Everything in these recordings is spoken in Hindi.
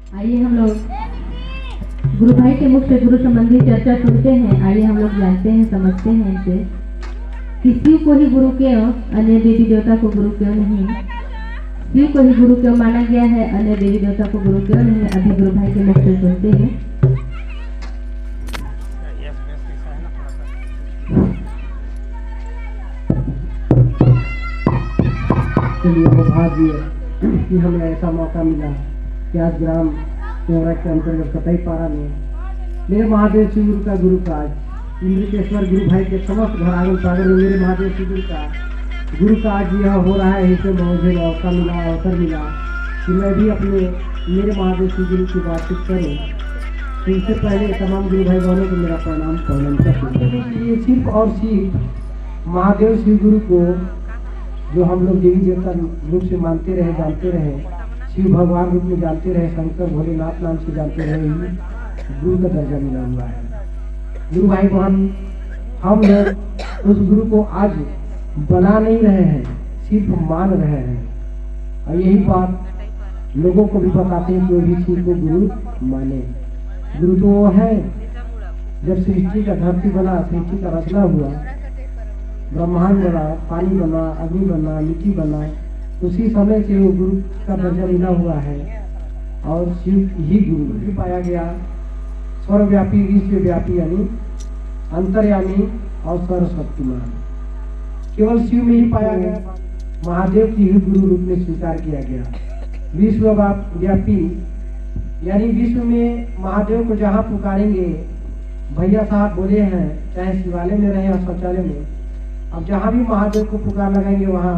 आइए हम लोग गुरु भाई के मुख से गुरु संबंधी चर्चा सुनते हैं। आइए हम लोग जानते हैं, समझते हैं इनसे कि शिव को ही गुरु क्यों, अन्य देवी देवता को गुरु क्यों नहीं। शिव को ही गुरु क्यों माना गया है, अन्य देवी देवता को गुरु क्यों नहीं। अभी गुरु भाई के मुख से सुनते हैं। चलिए वो भाग्य कि हमें ऐसा मौका मिला कि आज ग्राम चौरा के अंतर्गत कतई पारा में मेरे महादेव शिव गुरु का गुरु काज इंद्रकेश्वर गुरु भाई के समस्त घर आंगन सागर में मेरे महादेव शिव गुरु का आज यह हो रहा है। इसे मुझे अवसर मिला कि मैं भी अपने मेरे महादेव शिव गुरु की बातचीत करूँ। तो इससे पहले तमाम गुरु भाई बहनों को मेरा प्रणाम करना। शिव और शिव महादेव शिव गुरु को जो हम लोग देवी देवता रूप से मानते रहे, जानते रहे, शिव भगवान रूप में जानते रहे, शंकर भोलेनाथ नाम से जानते रहे, गुरु का दर्जा मिला हुआ है। गुरु भाई बहन, हम लोग उस गुरु को आज बना नहीं रहे हैं, सिर्फ मान रहे हैं। और यही बात लोगों को भी बताते हैं कि वो भी शिव को गुरु माने। गुरु तो वो है, जब सृष्टि का धरती बना, सृष्टि का रचना हुआ, ब्रह्मांड बना, पानी बना, अग्नि बना, मिट्टी बना, उसी समय से वो गुरु का दर्जा मिला हुआ है। और शिव ही गुरु भी पाया गया। सर्वव्यापी, विश्वव्यापी यानी अंतर्यामी और सर्वशक्तिमान केवल शिव में ही पाया गया। महादेव की ही गुरु रूप में स्वीकार किया गया। विश्वव्यापी यानी विश्व में महादेव को जहाँ पुकारेंगे, भैया साहब बोले हैं, चाहे शिवालय में रहे या शौचालय में, अब जहां भी महादेव को पुकार लगाएंगे वहां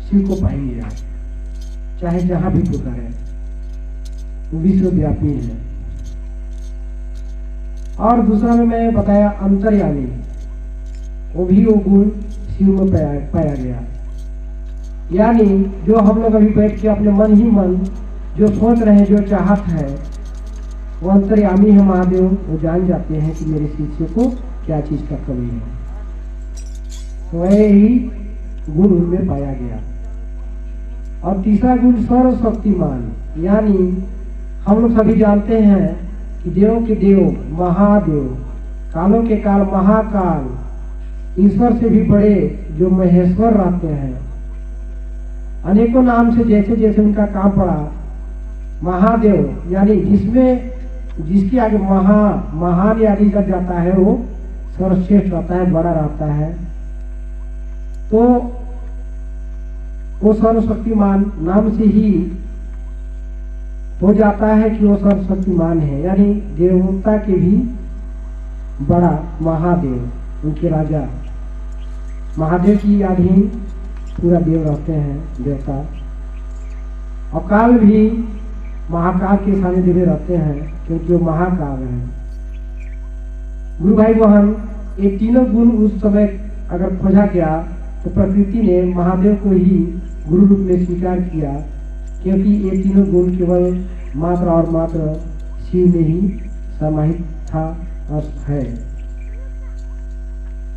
शिव को पाएंगे आप, चाहे जहां भी पुकारे। वो विश्वव्यापी है। और दूसरा में मैं बताया अंतर्यामी, वो भी वो गुण शिव में पाया गया। यानी जो हम लोग अभी बैठ के अपने मन ही मन जो सोच रहे हैं, जो चाहत है, वो अंतर्यामी है महादेव। वो जान जाते हैं कि मेरे शिष्य को क्या चीज का कमी है। वही गुण उनमें पाया गया। और तीसरा गुण सर्वशक्तिमान, यानी हम लोग सभी जानते हैं कि देवों के देव महादेव, कालों के काल महाकाल, ईश्वर से भी बड़े जो महेश्वर रहते हैं। अनेकों नाम से जैसे जैसे उनका काम पड़ा, महादेव यानी जिसके आगे महान यानी लग जाता है, वो सर्वश्रेष्ठ रहता है, बड़ा रहता है। तो वो सर्वशक्तिमान नाम से ही हो जाता है कि वो सर्वशक्तिमान है। यानी देवता के भी बड़ा महादेव, उनके राजा महादेव की अधीन पूरा देव रहते हैं, देवता। और काल भी महाकाल के सामने देवे रहते हैं, क्योंकि वो महाकाल है। गुरु भाई बहन, ये तीनों गुण उस समय अगर खोजा गया तो प्रकृति ने महादेव को ही गुरु रूप में स्वीकार किया, क्योंकि ये तीनों गुण केवल मात्र और मात्र शिव में ही समाहित था और है।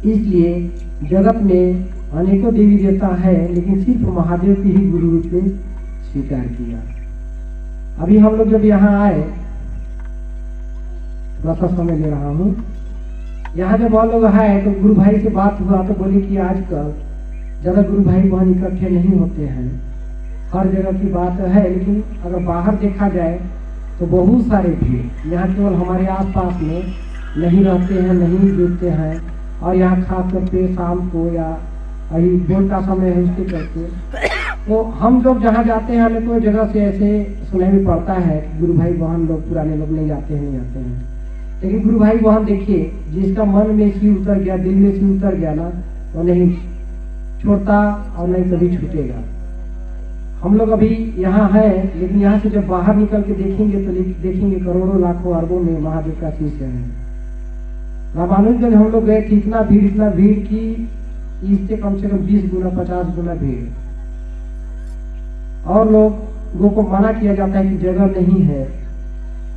इसलिए जगत में अनेकों देवी देवता है, लेकिन सिर्फ महादेव की ही गुरु रूप में स्वीकार किया। अभी हम लोग जब यहाँ आए, थोड़ा सा समय ले रहा हूँ, यहाँ जब और लोग आए तो गुरु भाई से बात हुआ तो बोले कि आजकल ज्यादा गुरु भाई बहन इकट्ठे नहीं होते हैं। हर जगह की बात है, लेकिन अगर बाहर देखा जाए तो बहुत सारे भीड़ यहाँ केवल हमारे आसपास में नहीं रहते हैं, नहीं जुड़ते हैं। और यहाँ खास करके शाम को या अभी बोल का समय है उसके करके, तो हम लोग जहाँ जाते हैं, हमें कोई जगह से ऐसे सुनाई में पड़ता है कि गुरु भाई बहन लोग, पुराने लोग नहीं जाते हैं, नहीं आते हैं। लेकिन गुरु भाई बहन देखिए, जिसका मन में शिव उतर गया, दिल में शिव उतर गया ना, वो नहीं छोड़ता और नहीं कभी छूटेगा। हम लोग अभी यहाँ हैं, लेकिन यहाँ से जब बाहर निकल के देखेंगे तो देखेंगे करोड़ों लाखों अरबों में महादेव का शिष्य है। रामानुजगंज हम लोग गए थे, इतना भीड़ की इससे कम से कम 20 गुना 50 गुना भीड़। और लोगों को मना किया जाता है कि जगह नहीं है,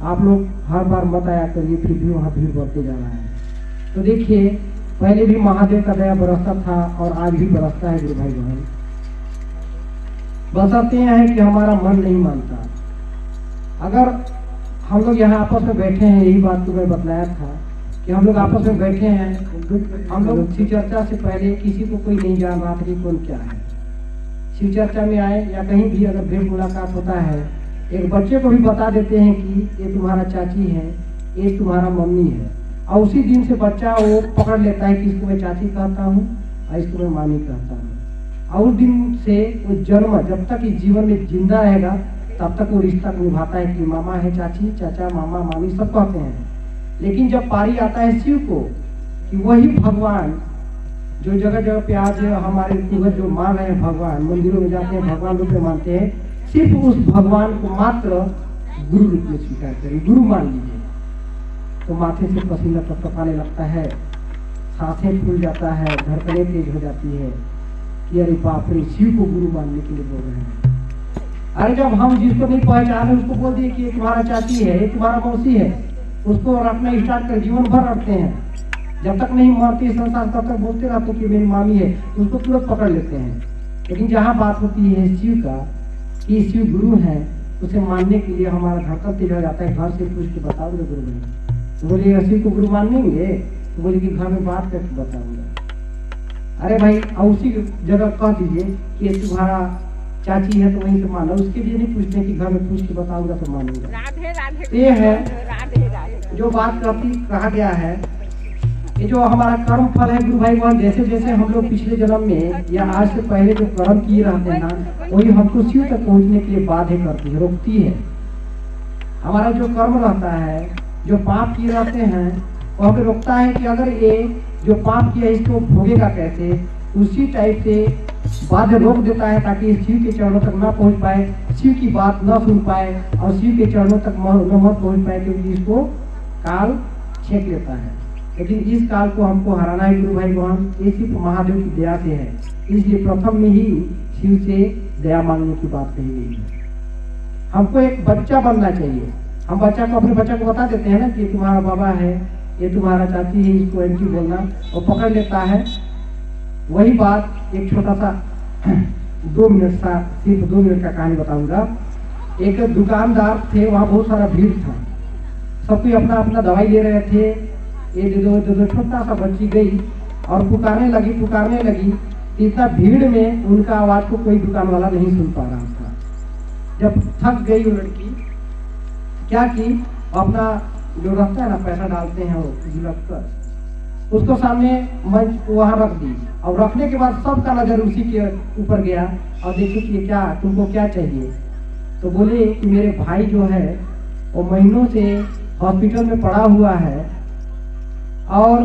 आप लोग हर बार मत आया करिए, फिर भी वहाँ भीड़ बढ़ते जा रहा है। तो देखिए, पहले भी महादेव का दया बरसता था और आज भी बरसता है। गुरु भाई बहन, बस आते हैं कि हमारा मन नहीं मानता, अगर हम लोग यहाँ आपस में बैठे हैं, यही बात को मैं बतलाया था कि हम लोग आपस में बैठे हैं, हम लोग शिव चर्चा से पहले किसी को कोई नहीं जान रहा था कि कौन क्या है। शिव चर्चा में आए या कहीं भी अगर भेंट मुलाकात होता है, एक बच्चे को भी बता देते हैं कि ये तुम्हारा चाची है, ये तुम्हारा मम्मी है, और उसी दिन से बच्चा वो पकड़ लेता है कि इसको मैं चाची कहता हूँ और इसको मैं मामी कहता हूँ। और उस दिन से वो जन्म जब तक इस जीवन में जिंदा रहेगा तब तक वो रिश्ता निभाता है कि मामा है, चाची, चाचा, मामा, मामी सब कहते हैं। लेकिन जब पारी आता है शिव को कि वही भगवान जो जगह जगह पे आज हमारे पूर्वज जो मान रहे हैं, भगवान मंदिरों में जाते हैं, भगवान रूप में मानते हैं, सिर्फ उस भगवान को मात्र गुरु रूप में स्वीकार करें, गुरु मान लीजिए, तो माथे से पसीना टपटपाने लगता है, सांसें फूल जाता है, धड़कनें तेज हो जाती है कि अरे बाप रे, शिव को गुरु मानने के लिए बोल रहे हैं। अरे जब हम जिसको नहीं पहचाने उसको बोल दिए कि ये तुम्हारा चाची है, ये तुम्हारा मौसी है, उसको रखना स्टार्ट कर, जीवन भर रखते हैं, जब तक नहीं मरती संसार तब तक बोलते रहते कि मेरी मामी है, उसको तुरंत पकड़ लेते हैं। लेकिन जहाँ बात होती है शिव का कि शिव गुरु है, उसे मानने के लिए हमारा धड़कन तेज हो जाता है। घर से पूछ के बताओ रे गुरु बने, तो बोलिएगा शिव को गुरु मानेंगे, तो बोले कि घर में बात करके बताऊंगा। अरे भाई, उसी जगह कह दीजिए कि ये तुम्हारा चाची है तो वहीं से मानो, उसके लिए नहीं पूछते कि घर में पूछ के बताऊंगा तो मानूंगा। ये है जो बात कहा गया है, ये जो हमारा कर्म फल है गुरु भाई, वह जैसे जैसे हम लोग पिछले जन्म में या आज से पहले जो कर्म किए रहते हैं ना, वही हमको शिव तक पहुंचने के लिए बाध्य करती है, रोकती है। हमारा जो कर्म रहता है, जो पाप किए रहते हैं, वह हमें रोकता है कि अगर ये जो पाप किया इसको भोगेगा कैसे, उसी टाइप से बाध्य रोक देता है ताकि शिव के चरणों तक ना पहुंच पाए, शिव की बात न सुन पाए और शिव के चरणों तक न मत पहुंच पाए, क्योंकि इसको काल छेक लेता है। लेकिन इस काल को हमको हराना है गुरु भाई बहन, ये सिर्फ महादेव की दया से है। इसलिए प्रथम में ही शिव से दया मांगने की बात कही गई है। हमको एक बच्चा बनना चाहिए। हम बच्चा को, अपने बच्चा को बता देते हैं ना कि तुम्हारा बाबा है, ये तुम्हारा चाची है, इसको एंटी बोलना, और पकड़ लेता है। वही बात एक छोटा सा 2 मिनट सा, सिर्फ 2 मिनट का कहानी बताऊंगा। एक दुकानदार थे, वहाँ बहुत सारा भीड़ था, सब कोई अपना अपना दवाई ले रहे थे। ये दो छोटा सा बच्ची गई और पुकारने लगी। इतना भीड़ में उनका आवाज को कोई दुकान वाला नहीं सुन पा रहा था। जब थक गई वो लड़की, क्या की, अपना जो रखता है ना, पैसा डालते हैं वो झिलक कर, उसको सामने मंच वहां रख दी। और रखने के बाद सबका नजर उसी के ऊपर गया और देखे कि क्या तुमको क्या चाहिए। तो बोले कि मेरे भाई जो है वो महीनों से हॉस्पिटल में पड़ा हुआ है, और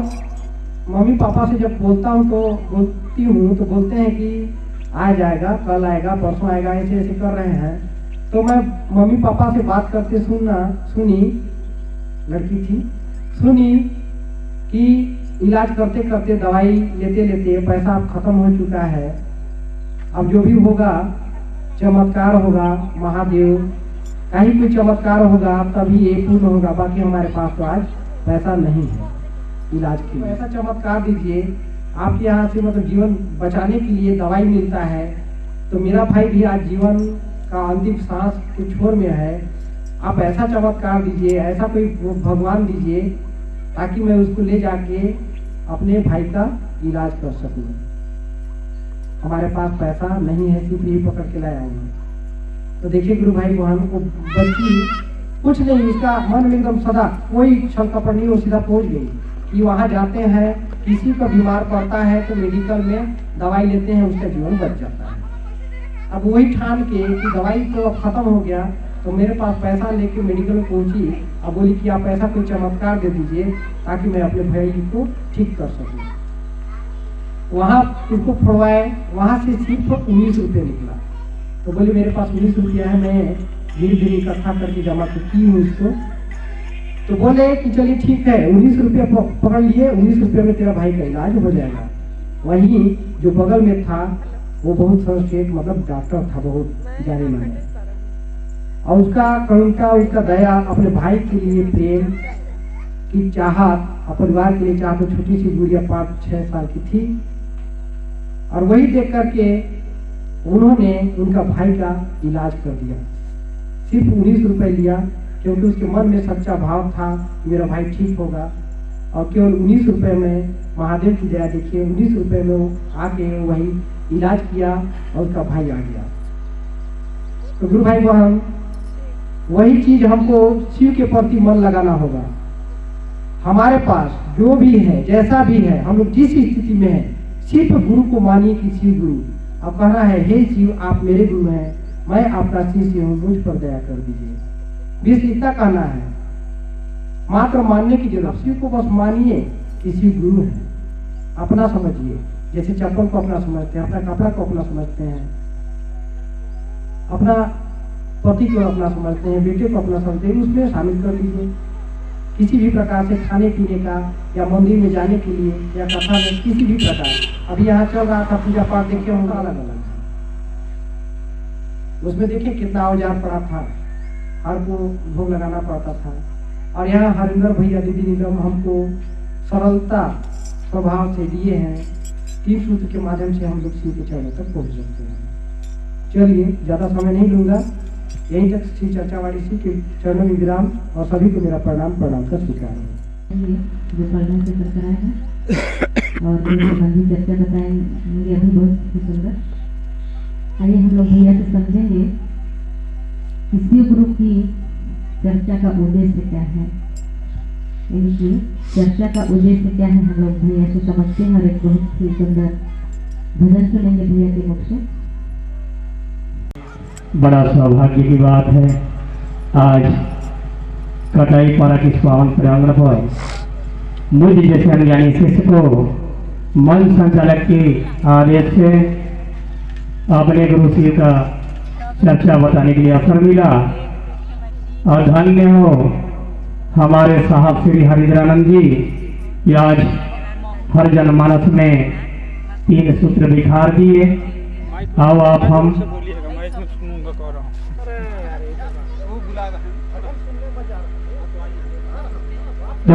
मम्मी पापा से जब बोलती हूँ तो बोलते हैं कि आ जाएगा, कल आएगा, परसों आएगा, ऐसे ऐसे कर रहे हैं। तो मैं मम्मी पापा से बात करते सुनी, लड़की थी, सुनी कि इलाज करते करते, दवाई लेते लेते पैसा अब खत्म हो चुका है, अब जो भी होगा चमत्कार होगा, महादेव का ही कोई चमत्कार होगा तभी ये पूर्ण होगा, बाकी हमारे पास तो आज पैसा नहीं है इलाज के लिए। ऐसा चमत्कार दीजिए, आपके यहाँ से मतलब जीवन बचाने के लिए दवाई मिलता है। तो मेरा भाई भी आज जीवन का अंतिम सांस कुछ छोर में है, आप ऐसा चमत्कार दीजिए, ऐसा कोई भगवान दीजिए ताकि मैं उसको ले जाके अपने भाई का इलाज कर सकूं। हमारे पास पैसा नहीं है, सिर्फ यही पकड़ के लाया हूँ। तो देखिए गुरु भाई बहन, को बच्ची कुछ नहीं, इसका मन में एकदम सदा कोई छल कपट नहीं, वो सीधा पहुंच गई कि वहां जाते हैं, किसी का बीमार पड़ता है तो मेडिकल में दवाई लेते हैं, उसका जीवन बच जाता है। अब वही ठान के कि दवाई तो अब खत्म हो गया, तो मेरे पास पैसा लेके मेडिकल में पहुंची। अब बोली कि आप ऐसा कोई चमत्कार दे दीजिए ताकि मैं अपने भाई को ठीक कर सकूं। वहां उसको फोड़वाए, वहां से सिर्फ 19 रुपये निकला। तो बोली मेरे पास 19 रुपया है, मैं धीरे धीरे इकट्ठा करके जमा की हूँ इसको। तो बोले कि चलिए ठीक है, 19 रुपया पकड़ लिए, 19 रुपये में तेरा भाई का इलाज हो जाएगा। वहीं जो बगल में था वो बहुत सर्वश्रेष्ठ मतलब डॉक्टर था, बहुत जाने माने, और उसका करुणा, उसका दया, अपने भाई के लिए प्रेम की चाहत, परिवार के लिए चाहत, तो छोटी सी गुड़िया 5-6 साल की थी। और वही देख करके उन्होंने उनका भाई का इलाज कर दिया। सिर्फ 19 रुपये लिया, क्योंकि उसके मन में सच्चा भाव था मेरा भाई ठीक होगा। और केवल 19 रुपये में महादेव की दया देखिए, 19 रुपये में वो आके वही इलाज किया और उसका भाई आ गया। तो गुरु भाई बहन, वही चीज हमको शिव के प्रति मन लगाना होगा। हमारे पास जो भी है, जैसा भी है, हम लोग जिस स्थिति में है, सिर्फ गुरु को मानिए कि शिव गुरु। अब कहना है, हे शिव आप मेरे गुरु हैं, मैं आपका शिष्य हूँ, मुझ पर दया कर दीजिए। बस इतना कहना है, मात्र मानने की जरूरत। शिव को बस मानिए कि शिव गुरु है, अपना समझिए। जैसे चप्पल को अपना समझते हैं, अपना कपड़ा को अपना समझते हैं, अपना पति को अपना समझते हैं, बेटे को अपना समझते हैं, उसमें शामिल कर लीजिए। किसी भी प्रकार से खाने पीने का या मंदिर में जाने के लिए या कथा में किसी भी प्रकार, अभी यहाँ चल रहा था पूजा पाठ, देखिए होगा अलग अलग, उसमें देखिए कितना औजार पड़ा था, हर को भोग लगाना पड़ता था। और यहाँ हरिंदर भैया दीदी निगम हमको सरलता स्वभाव से दिए हैं, 3 सूत्र के माध्यम से हम लोग शिव के चरणों तक पहुँच सकते हैं। चलिए ज़्यादा समय नहीं लूँगा, यहीं तक श्री चर्चावाड़ी श्री के चरणों में विराम, और सभी को मेरा प्रणाम का स्वीकार है। जो पढ़ने से कर कराए हैं और संबंधी चर्चा बताएंगे अभी बहुत ही सुंदर। आइए हम लोग भैया से समझेंगे कि शिव गुरु की चर्चा का उद्देश्य क्या है, इनकी चर्चा का उद्देश्य क्या है, हम लोग भैया से समझते हैं। और एक बहुत ही सुंदर भजन सुनेंगे भैया के मुख से। बड़ा सौभाग्य की बात है, आज कटाई पारा के पावन प्रांगण पर मुझ जैसे अनजानी शिष्य को मन संचालक के आदेश से अपने गुरु शिव का चर्चा बताने के लिए अवसर मिला। और धन्य हो हमारे साहब श्री हरिद्रानंद जी, आज हर जनमानस में 3 सूत्र बिखार दिए। आओ आप हम तो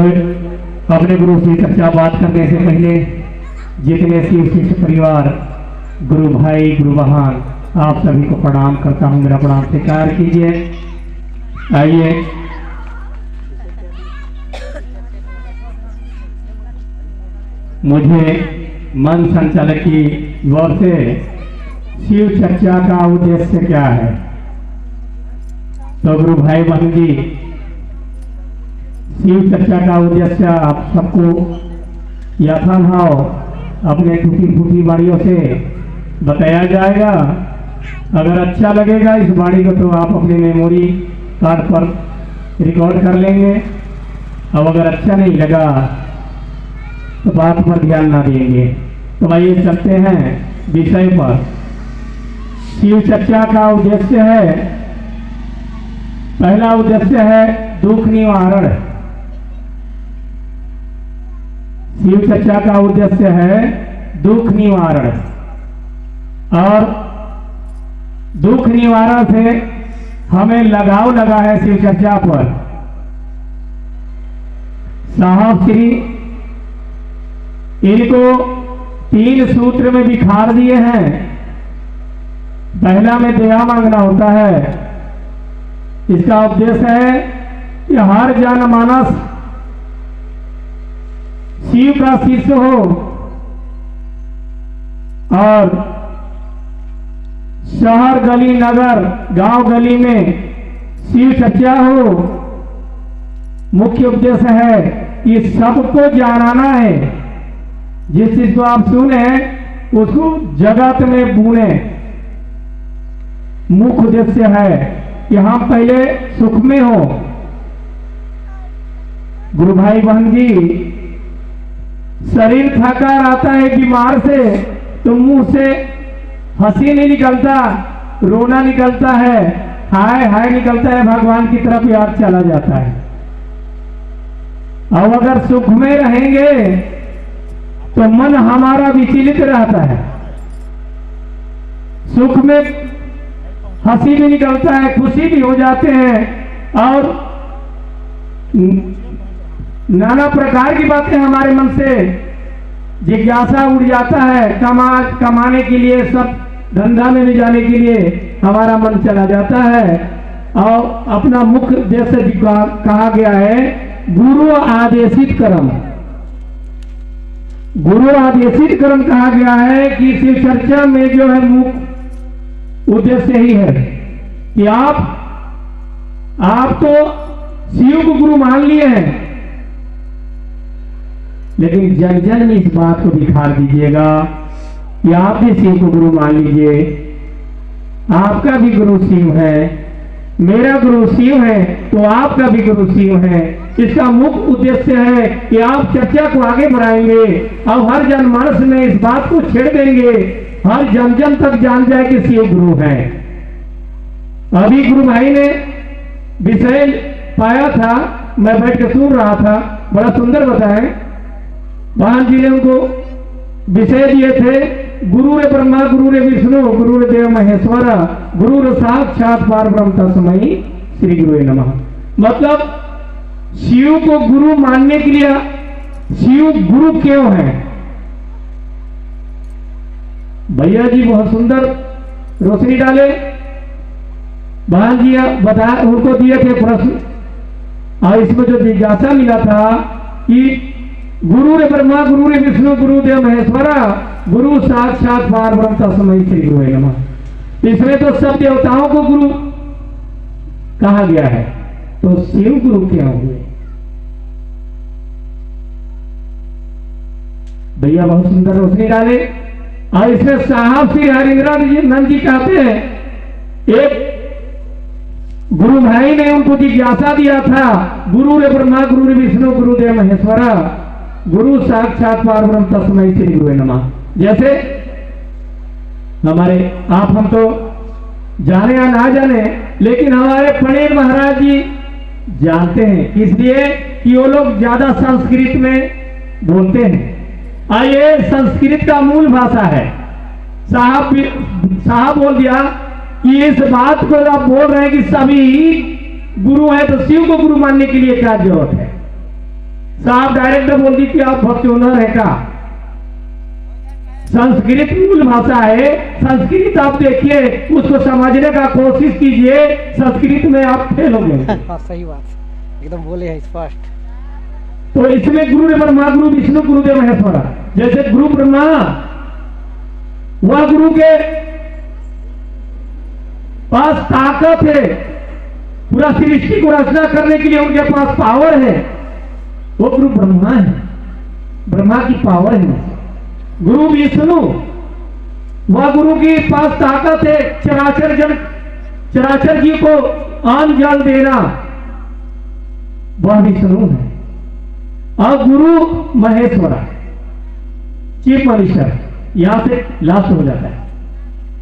अपने गुरु से चर्चा बात करने से पहले जितने शिव शिष्य परिवार, गुरु भाई, गुरु बहन, आप सभी को प्रणाम करता हूं, मेरा प्रणाम स्वीकार कीजिए। आइए मुझे मन संचालक की ओर से शिव चर्चा का उद्देश्य क्या है, तो गुरु भाई बहन जी, शिव चर्चा का उद्देश्य आप सबको यथाभाव अपने टूटी फूटी बाणियों से बताया जाएगा। अगर अच्छा लगेगा इस बाणी को तो आप अपने मेमोरी कार्ड पर रिकॉर्ड कर लेंगे, अब अगर अच्छा नहीं लगा तो बात पर ध्यान ना देंगे। तो आइए चलते हैं विषय पर। शिव चर्चा का उद्देश्य है, पहला उद्देश्य है दुख निवारण। शिव चर्चा का उद्देश्य है दुख निवारण, और दुख निवारण से हमें लगाव लगा है शिव चर्चा पर। साहब श्री इनको 3 सूत्र में बिखार दिए हैं। पहला में दया मांगना होता है, इसका उद्देश्य है कि हर जनमानस शिव का शिष्य हो और शहर गली नगर गांव गली में शिव चर्चा हो। मुख्य उद्देश्य है कि सबको जानाना है, जिस चीज को आप सुने उसको जगत में बूने। मुख्य उद्देश्य है कि हम पहले सुख में हो। गुरु भाई बहन जी, शरीर थका रहता है बीमार से तो मुंह से हंसी नहीं निकलता, रोना निकलता है, हाय हाय निकलता है, भगवान की तरफ याद चला जाता है। और अगर सुख में रहेंगे तो मन हमारा विचलित रहता है, सुख में हंसी भी निकलता है, खुशी भी हो जाते हैं, और नाना प्रकार की बातें हमारे मन से जिज्ञासा उड़ जाता है। कमाने के लिए, सब धंधा में ले जाने के लिए हमारा मन चला जाता है। और अपना मुख्य उद्देश्य कहा गया है गुरु आदेशित कर्म। गुरु आदेशित कर्म कहा गया है कि शिव चर्चा में जो है मुख्य उद्देश्य ही है कि आप तो शिव को गुरु मान लिए हैं, लेकिन जन जन में इस बात को दिखा दीजिएगा कि आप भी शिव को गुरु मान लीजिए। आपका भी गुरु शिव है, मेरा गुरु शिव है, तो आपका भी गुरु शिव है। इसका मुख्य उद्देश्य है कि आप चर्चा को आगे बढ़ाएंगे और हर जनमानस में इस बात को छेड़ देंगे, हर जन जन तक जान जाए कि शिव गुरु है। अभी गुरु भाई ने विषय पाया था, मैं बैठ के सुन रहा था, बड़ा सुंदर बताए। वाहन जी ने उनको विषय दिए थे, गुरु रे ब्रह्मा गुरु रे विष्णु गुरु रे देव महेश्वर गुरु रे साक्षात पार ब्रह्म तस्मै श्री गुरुवे नमः। मतलब शिव को गुरु मानने के लिए शिव गुरु क्यों है? भैया जी बहुत सुंदर रोशनी डाले, बहन जी बता उनको दिए थे प्रश्न, और इसमें जो जिज्ञासा मिला था कि गुरु रे ब्रह्मा गुरु रे विष्णु गुरु देव महेश्वरा गुरु साक्षात पार ब्रह्म तस्मै श्री गुरुवे नमः। इसमें तो सब देवताओं को गुरु कहा गया है, तो शिव गुरु क्यों हुए? भैया बहुत सुंदर रोशनी डाले, और इसमें साहब श्री हरिंद्र नंद जी कहते हैं, एक गुरु भाई ने उनको जिज्ञासा दिया था, गुरु रे ब्रह्मा गुरु रे विष्णु गुरु देव महेश्वरा गुरु साक्षात पार ब्रह्म तस्मै श्री गुरुवे नमः। जैसे हमारे हम तो जाने या ना जाने, लेकिन हमारे पनीर महाराज जी जानते हैं, इसलिए कि वो लोग ज्यादा संस्कृत में बोलते हैं, और ये संस्कृत का मूल भाषा है। साहब बोल दिया कि इस बात को आप बोल रहे हैं कि सभी गुरु हैं, तो शिव को गुरु मानने के लिए क्या जरूरत है? साहब डायरेक्ट बोल दी कि आप भक्त ओनर है का? संस्कृत मूल भाषा है, संस्कृत आप देखिए, उसको समझने का कोशिश कीजिए, संस्कृत में आप फेल हो गए। सही बात, एकदम बोले हैं स्पष्ट। तो इसमें गुरु रे ब्रह्मा गुरु विष्णु गुरुदेव महेश्वरा, जैसे गुरु ब्रह्मा वह गुरु के पास ताकत है, पूरा सृष्टि को रचना करने के लिए उनके पास पावर है, वो गुरु ब्रह्मा है, ब्रह्मा की पावर है। गुरु विष्णु वह गुरु के पास ताकत है, चराचर जी को अन्न जल देना, वह विष्णु है। और गुरु महेश्वरा चीफ मिनिस्टर, यहां से लास्ट हो जाता है।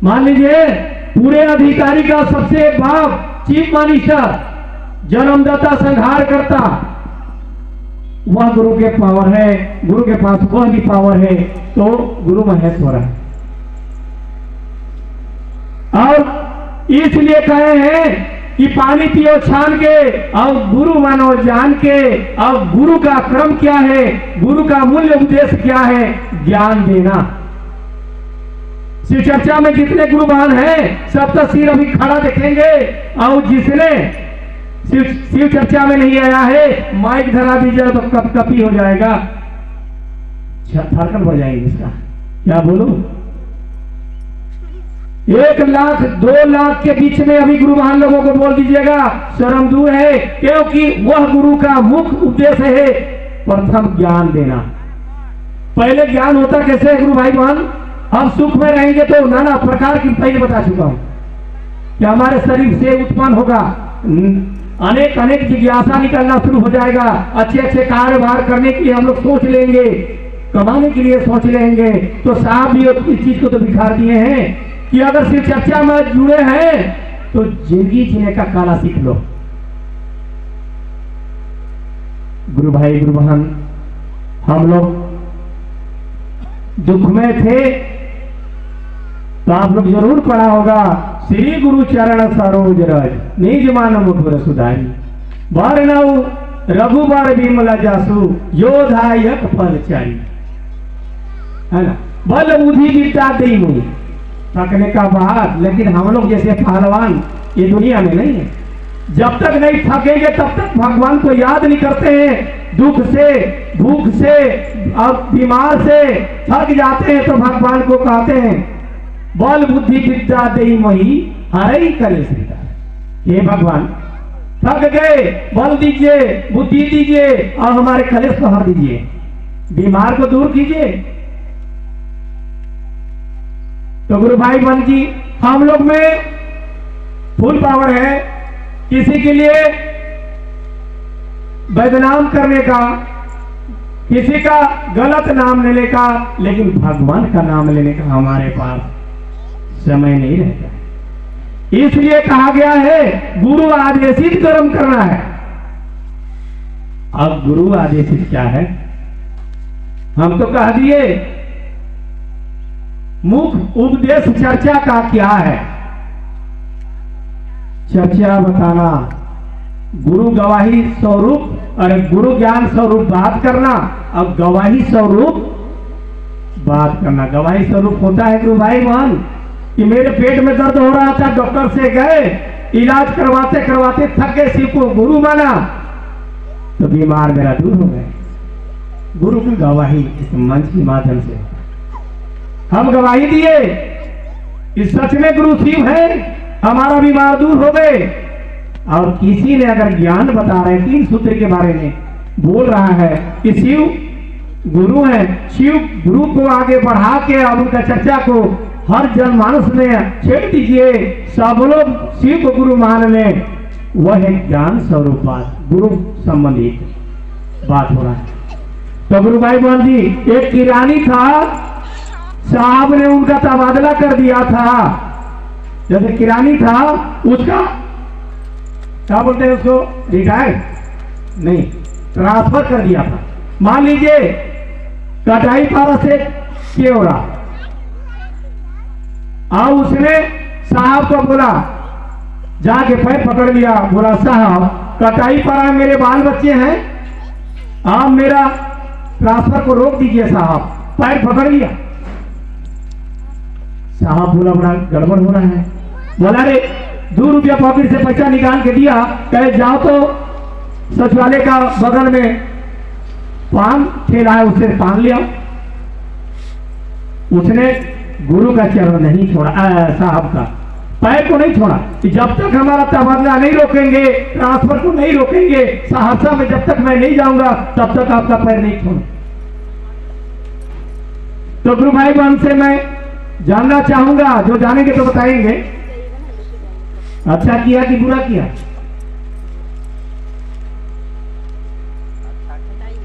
मान लीजिए पूरे अधिकारी का सबसे बाप चीफ मिनिस्टर, जन्मदाता, संहार करता, वह गुरु के पावर है, गुरु के पास वह भी पावर है, तो गुरु महेश्वर है। और इसलिए कहे हैं कि पानी पियो छान के और गुरु मानो जान के। और गुरु का क्रम क्या है, गुरु का मूल्य उद्देश्य क्या है? ज्ञान देना। शिव चर्चा में जितने गुरुवान हैं सब तो सिर अभी खड़ा देखेंगे, और जिसने शिव चर्चा में नहीं आया है माइक धरा दीजिए तो कप कपी हो जाएगा, धड़कन बढ़ जाएगी इसका। क्या बोलूं? 1 लाख 2 लाख के बीच में अभी गुरुवान लोगों को बोल दीजिएगा, शर्म दूर है, क्योंकि वह गुरु का मुख्य उद्देश्य है प्रथम ज्ञान देना। पहले ज्ञान होता कैसे है गुरु भाई बहन? हम सुख में रहेंगे तो नाना प्रकार की, पहले बता चुका हूं कि हमारे शरीर से उत्पन्न होगा अनेक जिज्ञासा निकलना शुरू हो जाएगा, अच्छे कारोबार करने के लिए हम लोग सोच लेंगे, कमाने के लिए सोच लेंगे। तो साहब भी इस चीज को तो दिखा दिए हैं कि अगर शिव चर्चा में जुड़े हैं तो जिंदगी जीने का काला सीख लो। गुरु भाई गुरु बहन, हम लोग दुख में थे तो आप लोग जरूर पढ़ा होगा, श्री गुरु चरण सरोज रज निज मान मुखर सुधारी, वर्णव रघुबर विमल जासु योधायक फल चारी, है ना? बल बुद्धि विद्या दी मुझे थकने का बाद, लेकिन हम लोग जैसे पहलवान ये दुनिया में नहीं है। जब तक नहीं थकेंगे तब तक भगवान को याद नहीं करते हैं। दुख से, भूख से और बीमार से थक जाते हैं तो भगवान को कहते हैं बल बुद्धि विद्या देहि मोहि हरई कलेश हृदय। हे भगवान थक गए, बल दीजिए, बुद्धि दीजिए और हमारे कलेश को हर दीजिए, बीमार को दूर कीजिए। तो गुरु भाई बहन जी, हम लोग में फुल पावर है किसी के लिए बदनाम करने का, किसी का गलत नाम लेने का, लेकिन भगवान का नाम लेने का हमारे पास समय नहीं रहता है। इसलिए कहा गया है गुरु आदेशित कर्म करना है। अब गुरु आदेशित क्या है? हम तो कह दिए मुख उपदेश चर्चा का क्या है। चर्चा बताना, गुरु गवाही स्वरूप और गुरु ज्ञान स्वरूप बात करना, अब गवाही स्वरूप बात करना। गवाही स्वरूप होता है गुरु भाई बहन कि मेरे पेट में दर्द हो रहा था, डॉक्टर से गए, इलाज करवाते करवाते थक गए, शिव को गुरु माना तो बीमार मेरा दूर हो गए। गुरु की गवाही इस मंच के माध्यम से हम गवाही दिए कि सच में गुरु शिव है, हमारा बीमार दूर हो गए। और किसी ने अगर ज्ञान बता रहे, 3 सूत्र के बारे में बोल रहा है कि शिव गुरु है, शिव गुरु को आगे बढ़ा के अब उनका चर्चा को हर जनमानस में छेड़ दीजिए, सब लोग शिव को गुरु मान लें। वह एक ज्ञान स्वरूप बात, गुरु संबंधित बात हो रहा है। तो गुरु भाई बहन जी, एक किरानी था, साहब ने उनका तबादला कर दिया था। जैसे किरानी था, उसका क्या बोलते हैं उसको, रिटायर नहीं, ट्रांसफर कर दिया था। मान लीजिए कटाई पारा से केवड़ा, और उसने साहब को बोला, जाके पैर पकड़ लिया, बोला साहब कटाई पारा मेरे बाल बच्चे हैं, आप मेरा ट्रांसफर को रोक दीजिए साहब। पैर पकड़ लिया, साहब बोला बड़ा गड़बड़ हो रहा है। बोला रे 2 रुपया पॉकेट से पैसा निकाल के दिया, कहे जाओ तो सचिवालय का बगल में पान ठेला है, उससे पान लिया। उसने गुरु का चरण नहीं छोड़ा, साहब का पैर को नहीं छोड़ा कि जब तक हमारा तबादला नहीं रोकेंगे, ट्रांसफर को नहीं रोकेंगे, सहरसा में जब तक मैं नहीं जाऊंगा तब तक आपका पैर नहीं छोड़। तो गुरु भाई बहन से मैं जानना चाहूंगा, जो जानेंगे तो बताएंगे, अच्छा किया कि बुरा किया?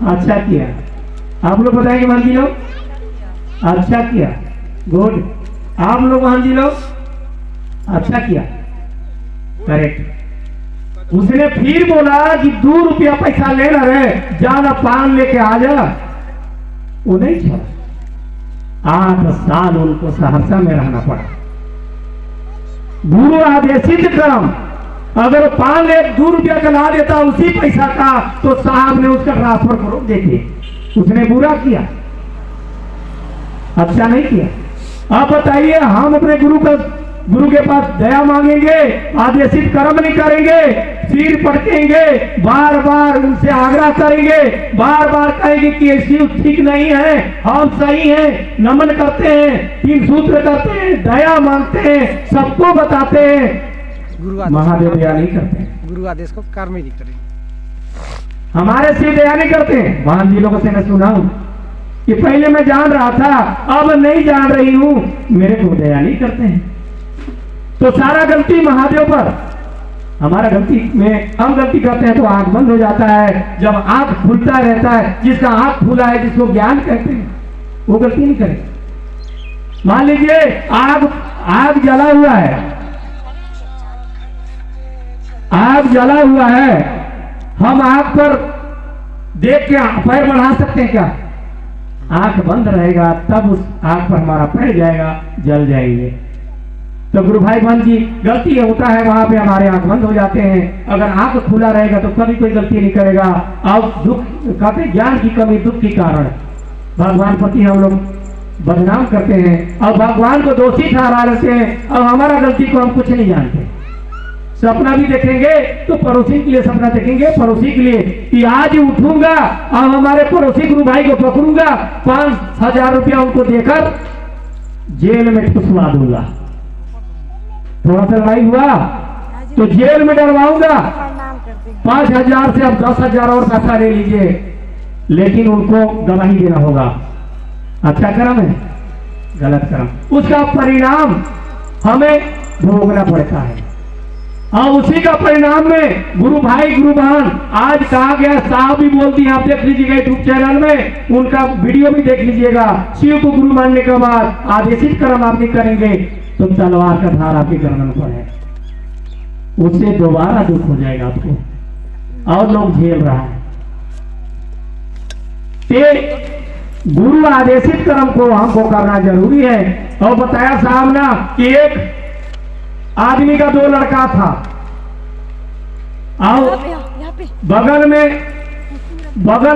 अच्छा किया। आप लोग बताएंगे बहन जी लोग? अच्छा किया, गुड। आप लोग बहन जी लोग? अच्छा किया, करेक्ट। उसने फिर बोला कि 2 रुपया पैसा लेना रहे, जाना पान लेके आ जा। वो नहीं छोड़ा। 8 साल उनको सहरसा में रहना पड़ा। गुरु आदेशित कर्म, अगर पान ले 2 रुपया का ला देता उसी पैसा का, तो साहब ने उसका ट्रांसफर को रोक देते। उसने बुरा किया, अच्छा नहीं किया। आप बताइए, हम अपने गुरु के पास दया मांगेंगे, आदेशित कर्म नहीं करेंगे, सिर पटकेंगे, बार बार उनसे आग्रह करेंगे, बार बार कहेंगे कि ये शिव ठीक नहीं है, हम सही हैं, नमन करते हैं, 3 सूत्र करते हैं, दया मांगते हैं, सबको बताते हैं, महादेव दया नहीं करते। गुरु आदेश को कर्म ही नहीं करेंगे। हमारे शिव दया नहीं करते। महान जी लोगों से मैं सुना हूं कि पहले मैं जान रहा था, अब नहीं जान रही हूं, मेरे को दया नहीं करते हैं। तो सारा गलती महादेव पर। हमारा गलती में हम गलती करते हैं तो आंख बंद हो जाता है। जब आंख खुलता रहता है, जिसका आंख खुला है, जिसको ज्ञान कहते हैं, वो गलती नहीं करे। मान लीजिए आग जला हुआ है, आग जला हुआ है, हम आग पर देख के पैर बढ़ा सकते हैं क्या? आंख बंद रहेगा तब उस आग पर हमारा पैर जाएगा, जल जाएंगे। तो गुरु भाई बहन जी, गलती होता है वहां पे हमारे आंख बंद हो जाते हैं। अगर आंख खुला रहेगा तो कभी कोई गलती नहीं करेगा। अब दुख कहते, ज्ञान की कमी दुख की कारण, भगवान प्रति हम लोग बदनाम करते हैं और भगवान को दोषी ठहरा लेते हैं और हमारा गलती को हम कुछ नहीं जानते। सपना भी देखेंगे तो पड़ोसी के लिए सपना देखेंगे, पड़ोसी के लिए कि आज उठूंगा और हमारे पड़ोसी गुरु भाई को पकड़ूंगा, 5,000 रुपया उनको देकर जेल में ठुसवा दूंगा। थोड़ा सा लड़ाई हुआ तो जेल में डरवाऊंगा, 5,000 से अब 10,000 और पैसा ले लीजिए, लेकिन उनको गवाही देना होगा। अच्छा कर्म है, गलत कर्म, उसका परिणाम हमें भोगना पड़ता है। और उसी का परिणाम में गुरु भाई गुरु बहन आज कहा गया, साहब भी बोलती हैं, आप देख लीजिएगा यूट्यूब चैनल में, उनका वीडियो भी देख लीजिएगा। शिव को गुरु मानने के बाद आदेशित कर्म आप नहीं करेंगे तो तलवार का धार आपके गर्दन पर है, उससे दोबारा दुख हो जाएगा आपको, और लोग झेल रहा है। गुरु आदेशित कर्म को हमको करना जरूरी है। और बताया साहब ना कि एक आदमी का 2 लड़का था, और बगल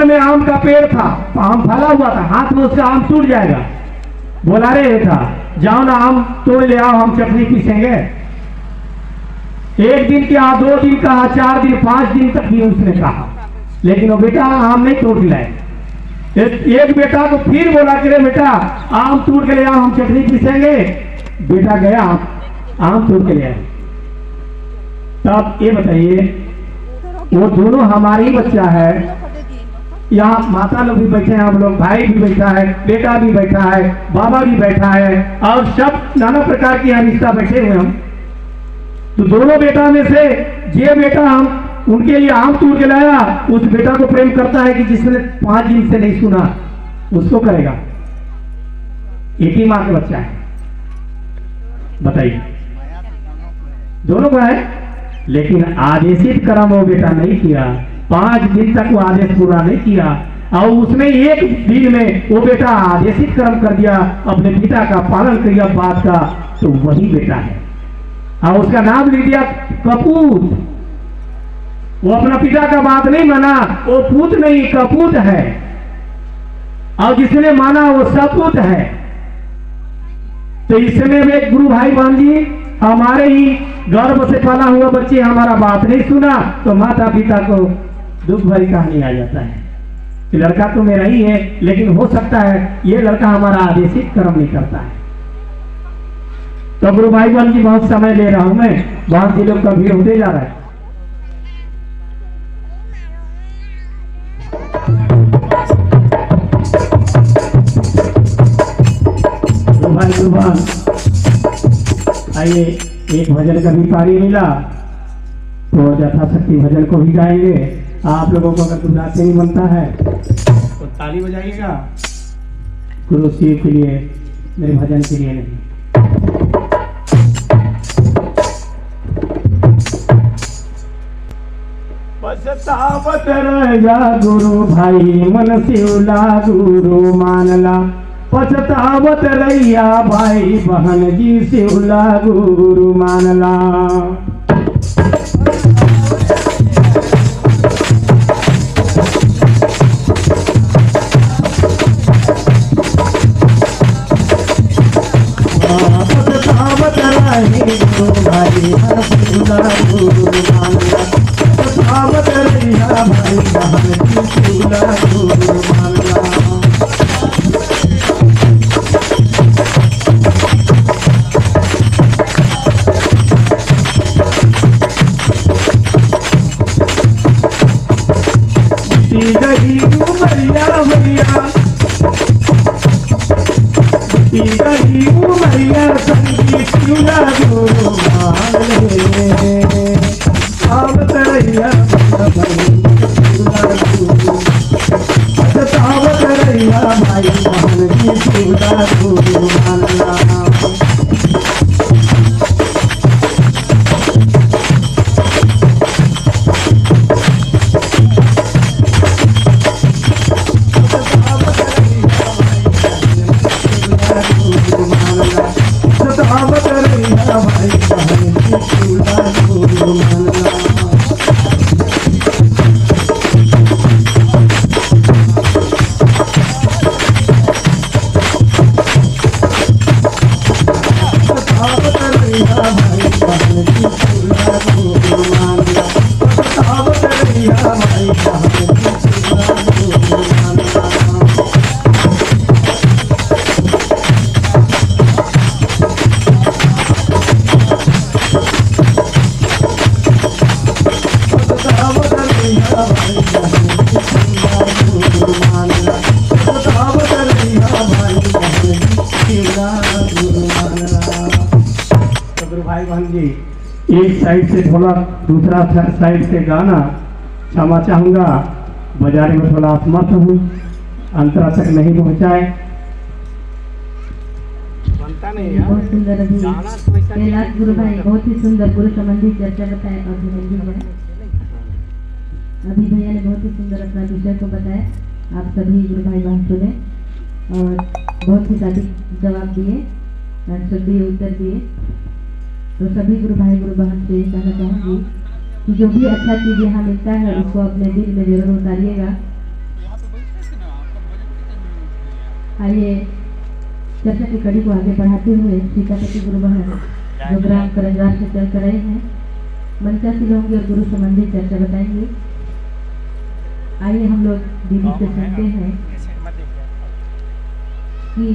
में आम का पेड़ था, आम फला हुआ था, हाथ में उसका आम टूट जाएगा। बोला रे था, जाओ ना आम तोड़ ले आओ, हम चटनी पीसेंगे। 1 दिन क्या, 2 दिन कहा, 4 दिन, 5 दिन तक भी उसने कहा, लेकिन वो बेटा आम नहीं तोड़ लाए। एक बेटा को फिर बोला कि बेटा आम तोड़ के ले आओ, हम चटनी पीसेंगे। बेटा गया आम तोड़ के ले आए। तब ये बताइए, वो दोनों हमारी बच्चा है, यहाँ माता लोग भी बैठे हैं, हम लोग, भाई भी बैठा है, बेटा भी बैठा है, बाबा भी बैठा है, और सब नाना प्रकार के यहाँ रिश्ता बैठे हुए हम। तो दोनों बेटा में से जे बेटा हम उनके लिए आम तोड़ के लाया, उस बेटा को प्रेम करता है कि जिसने 5 दिन से नहीं सुना, उसको करेगा। एक ही मां का बच्चा है, बताइए, दोनों का है, लेकिन आदेशित कर्म वो बेटा नहीं किया। 5 दिन तक वो आदेश पूरा नहीं किया, और उसने 1 दिन में वो बेटा आदेशित कर्म कर दिया, अपने पिता का पालन किया बात का, तो वही बेटा है। और उसका नाम लिख दिया कपूत। वो अपना पिता का बात नहीं माना, वो पूत नहीं कपूत है, और जिसने माना वो सपूत है। तो इसमें भी गुरु भाई बहन जी, हमारे ही गर्भ से पाला हुआ बच्चे हमारा बात नहीं सुना तो माता पिता को दुख भरी कहानी आ जाता है कि लड़का तो मेरा ही है, लेकिन हो सकता है ये लड़का हमारा आदेशित कर्म नहीं करता है। तो गुरु भाई बहन जी, बहुत समय ले रहा हूं मैं, बहुत दिनों का भीड़ होते जा रहा है। भाई गुरुबान, आइए, एक भजन का भी पारी मिला तो यथाशक्ति भजन को भी गाएंगे। आप लोगों को अगर गुजराती नहीं बनता है तो ताली बजाइएगा, गुरु शिव के लिए, मेरे भजन के लिए नहीं। पछतावत रह जा गुरु भाई, मन शिवला गुरु मानला, पछतावत रैया भाई बहन जी, शिवला गुरु मानला। पछतावत रही गुरु भाई, शिवला गुरु मानला, पछतावत रैया भाई बहन जी, शिवला गुरु मानला। उमरिया संगीत शिवला गुरु मानले, आवत रैया शिवला गुरु, आवत रैया भाई बहन जी, शिवला गुरु मानला। जी, एक साइड से ढोलक दूसरा साइड से गाना। क्षमा चाहूँगा, बाजारी में थोड़ा असमर्थ हूँ, अंतरा तक नहीं पहुँचाए। बहुत सुंदर अभी कैलाश गुरु भाई बहुत ही सुंदर गुरु संबंधी चर्चा बताए और अभिनंदन है। अभी भैया ने बहुत ही सुंदर अपना विषय को बताया। आप सभी गुरु भाई बहन सुने और बहुत ही सटीक जवाब दिए, श्रद्धेय उत्तर दिए। तो सभी गुरु भाई गुरु बहन से कहना चाहूँगी कि जो भी अच्छा चीज़ यहाँ मिलता है उसको अपने दिल में जरूर उतारिएगा। आइए चर्चा की कड़ी को आगे बढ़ाते हुए सीतापति गुरु बहन जो ग्राम करंजवार से चल कर रहे हैं मंचासीन होंगे और गुरु संबंधी चर्चा बताएंगे। आइए हम लोग दीदी से सुनते हैं कि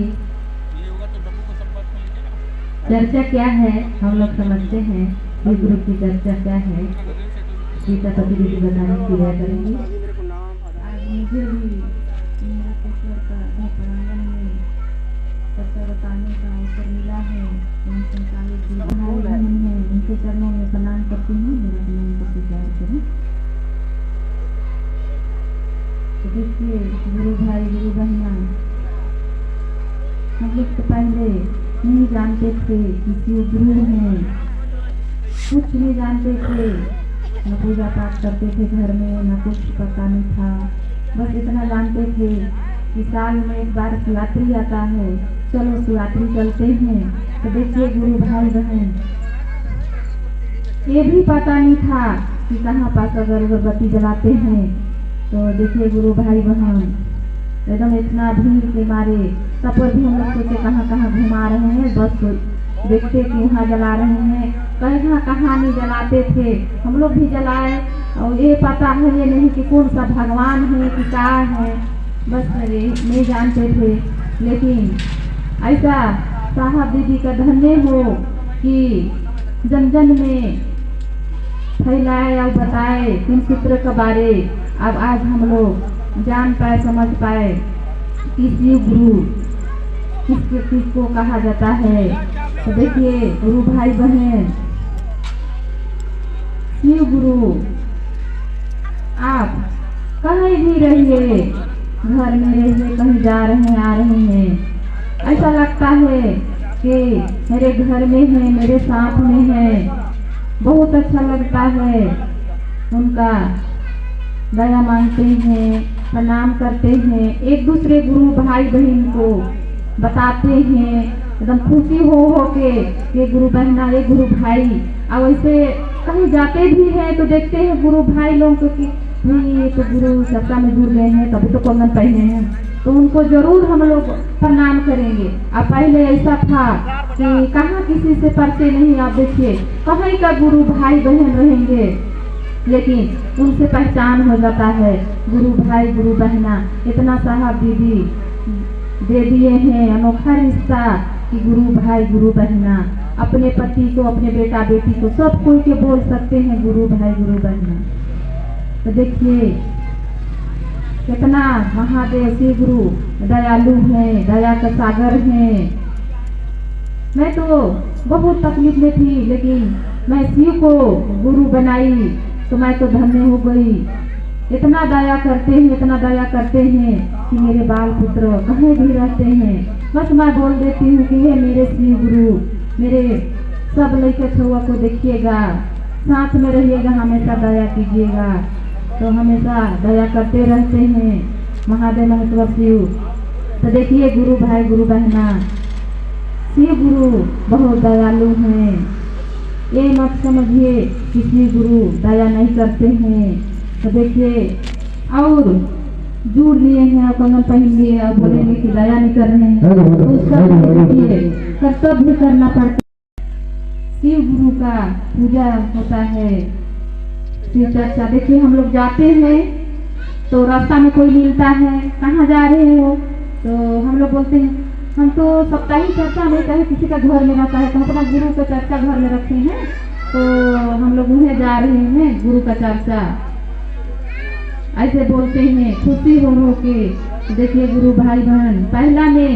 चर्चा क्या है। हम लोग समझते हैं कि गुरु की चर्चा क्या है। सीतापति दीदी बताने की क्रिया करेंगी। आज मुझे भी इंद्रकेश्वर का प्रांगण में चर्चा बताने का अवसर मिला है। इन 47 भाई बहन हैं, उनके चरणों में प्रणाम करती हूँ। मेरा प्रणाम को स्वीकार करें। तो देखिए गुरु भाई गुरु बहना, हम लोग तो पहले नहीं जानते थे कि गुरु हैं, कुछ नहीं जानते थे, न पूजा पाठ करते थे घर में, न कुछ पता नहीं था। बस इतना जानते थे कि साल में एक बार शिवरात्रि आता है, चलो शिवरात्रि चलते हैं। तो देखिए गुरु भाई बहन, ये भी पता नहीं था कि कहाँ पास अगरबत्ती जलाते हैं। तो देखिए गुरु भाई बहन एकदम इतना भीड़ के मारे तब पर भी हम लोग सोचे कहाँ कहाँ घुमा रहे हैं, बस देखते कि वहाँ जला रहे हैं, कहाँ नहीं जलाते थे। हम लोग भी जलाए और ये पता है ये नहीं कि कौन सा भगवान है कि क्या है, बस नहीं जानते थे। लेकिन ऐसा साहब दीदी का धन्य हो कि जन जन में फैलाए और बताए इन सूत्र के बारे। अब आज हम लोग जान पाए समझ पाए कि शिव गुरु किसको कहा जाता है। तो देखिए गुरु भाई बहन, शिव गुरु आप कहीं भी रहिए, घर में रहिए, कहीं जा रहे हैं आ रहे हैं, ऐसा लगता है कि मेरे घर में है, मेरे साथ में है। बहुत अच्छा लगता है। उनका दया मांगते हैं, प्रणाम करते हैं, एक दूसरे गुरु भाई बहन को बताते हैं, एकदम खुशी हो के ये गुरु बहना ये गुरु भाई। और वैसे कहीं जाते भी हैं तो देखते हैं गुरु भाई लोगों को कि ये तो गुरु चर्चा में जुड़ गए हैं, तभी तो कंगन पहने हैं, तो उनको जरूर हम लोग प्रणाम करेंगे। अब पहले ऐसा था कि कहाँ किसी से परिचय नहीं। आप देखिए कहीं का गुरु भाई बहन रहेंगे लेकिन उनसे पहचान हो जाता है। गुरु भाई गुरु बहना इतना साहब दीदी दे दिए हैं अनोखा रिश्ता कि गुरु भाई गुरु बहना अपने पति को, अपने बेटा बेटी को, सब कोई के बोल सकते हैं गुरु भाई गुरु बहना। तो देखिए कितना महादेव शिव गुरु दयालु हैं, दया का सागर हैं। मैं तो बहुत तकलीफ में थी लेकिन मैं शिव को गुरु बनाई तो मैं तो धन्य हो गई। इतना दया करते हैं, इतना दया करते हैं कि मेरे बाल पुत्र कहीं भी रहते हैं, बस मैं बोल देती हूँ कि ये मेरे शिव गुरु, मेरे सब लड़के छुआ को देखिएगा, साथ में रहिएगा, हमेशा दया कीजिएगा। तो हमेशा दया करते रहते हैं महादेव महेश्वर शिव। तो देखिए गुरु भाई गुरु बहना, शिव गुरु बहुत दयालु हैं। ये मत समझिए कि शिव गुरु दया नहीं करते हैं। तो देखिए और जुड़ लिए हैं और कंगन पहन लिए और बोलेंगे कि दया नहीं कर रहे हैं, तो उसका कर्तव्य करना पड़ता है। शिव गुरु का पूजा होता है, शिव चर्चा। देखिए हम लोग जाते हैं तो रास्ता में कोई मिलता है, कहाँ जा रहे हो, तो हम लोग बोलते हैं हम तो साप्ताहिक चर्चा में, चाहे किसी का घर में रहता है तो अपना गुरु का चर्चा घर में रखे हैं, तो हम लोग उन्हें जा रहे हैं गुरु का चर्चा, ऐसे बोलते हैं खुशी हो के। देखिए गुरु भाई बहन, पहला में